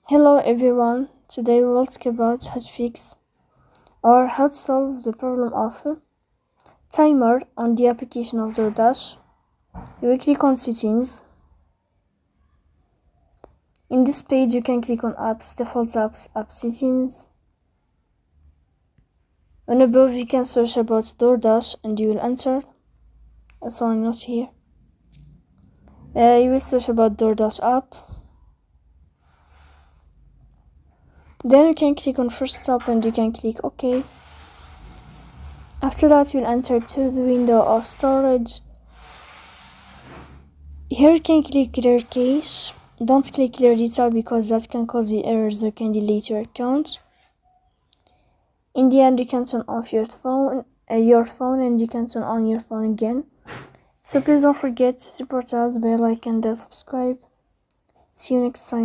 Hello everyone, today we will talk about how to fix or how to solve the problem of timer on the application of DoorDash. You will click on settings. In this page you can click on apps, default apps, app settings. And above you can search about DoorDash and you will enter, sorry not here, you will search about DoorDash app. Then you can click on first stop and you can click OK. After that, you'll enter to the window of storage. Here you can click clear cache. Don't click clear data because that can cause the errors that can delete your account. In the end, you can turn off your phone and you can turn on your phone again. So please don't forget to support us by like and subscribe. See you next time.